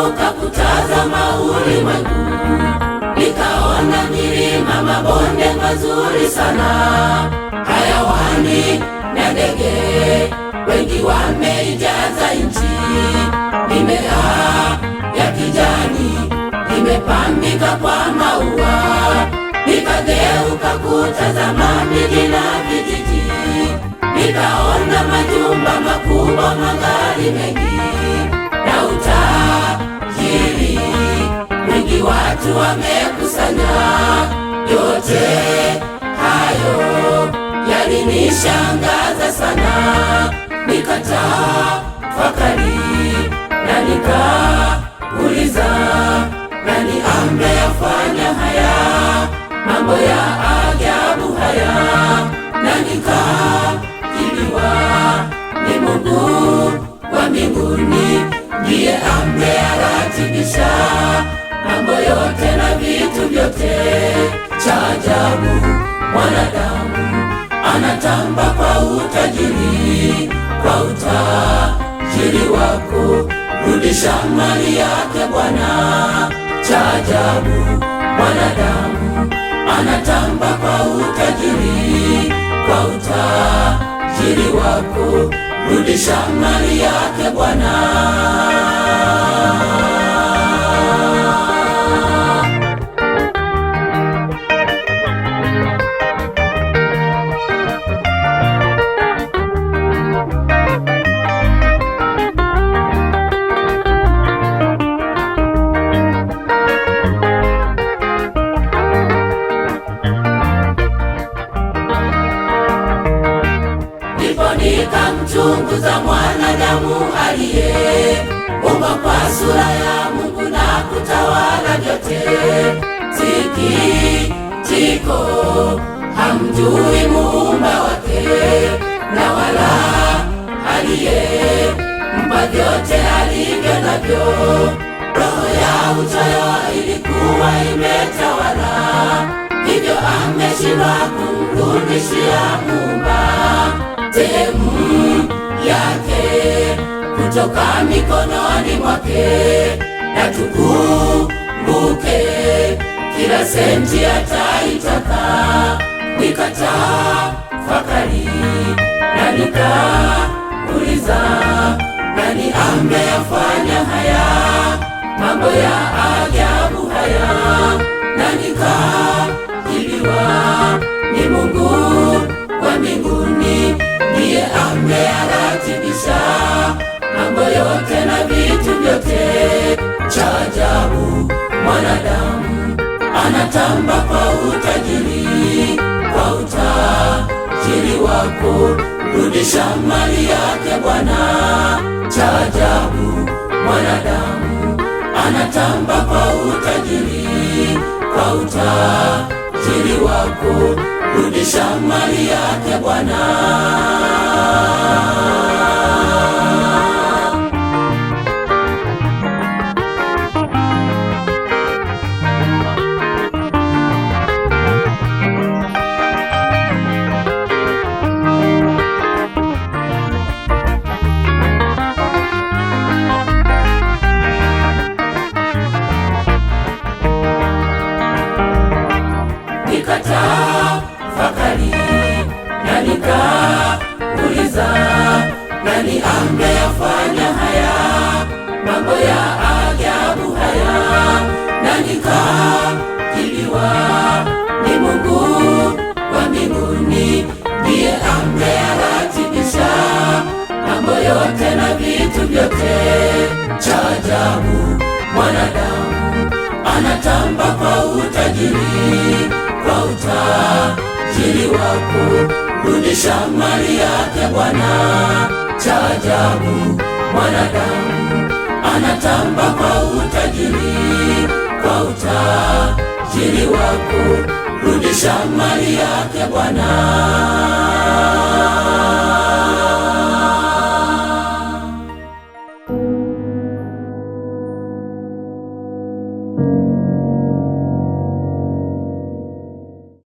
nikageuka kutazama ulimwengu, nikaona milima, mabonde mazuri sana, hayawani na ndege wengi wameijaza nchi. Mimea ya kijani imepambika kwa maua, nikageuka kutazama miji na vijiji, nikaona majumba makubwa, magari mengi na utajiri mwingi, watu wamekusanya. Yote hayo yalinishangaza sana, nikatafakari na nikauliza, nani ameyafanya haya mambo ya ajabu haya? Na nikajibiwa, ni Mungu wa mbinguni, ndiye ameyaratibisha mambo yote na vitu vyote. Cha ajabu, mwanadamu anatamba kwa utajiri, kwa utajiri wako rudisha mali yake Bwana. Cha ajabu, mwanadamu anatamba kwa utajiri, kwa utajiri wako rudisha mali yake Bwana. Nikamchunguza mwanadamu aliyeumbwa kwa sura ya Mungu na kutawala vyote. Sikitiko, hamjui muumba wake, na wala aliyempa vyote alivyo navyo. Roho ya uchoyo ilikuwa imetawala, hivyo ameshindwa kumrudishia Muumba sehemu yake kutoka mikononi mwake. Na tukumbuke, kila senti ataitaka. Nikatafakari na nikauliza, nani ameyafanya haya mambo ya ajabu haya? Na nikajibiwa, ni Mungu wa mbinguni, ndiye ameyaratibisha mambo yote na vitu vyote. Cha ajabu, mwanadamu anatamba kwa utajiri, kwa utajiri wako rudisha mali yake Bwana. Cha ajabu, mwanadamu anatamba kwa utajiri, kwa utajiri wako rudisha mali yake Bwana. Nikatafakari na nikauliza, nani ameyafanya haya mambo ya ajabu haya? Na nikajibiwa, ni Mungu wa mbinguni, ndiye ameyaratibisha mambo yote na vitu vyote. Cha ajabu, mwanadamu anatamba kwa utajiri, kwa utajiri wako rudisha mali yake Bwana. Cha ajabu, mwanadamu anatamba kwa utajiri, kwa utajiri wako rudisha mali yake Bwana.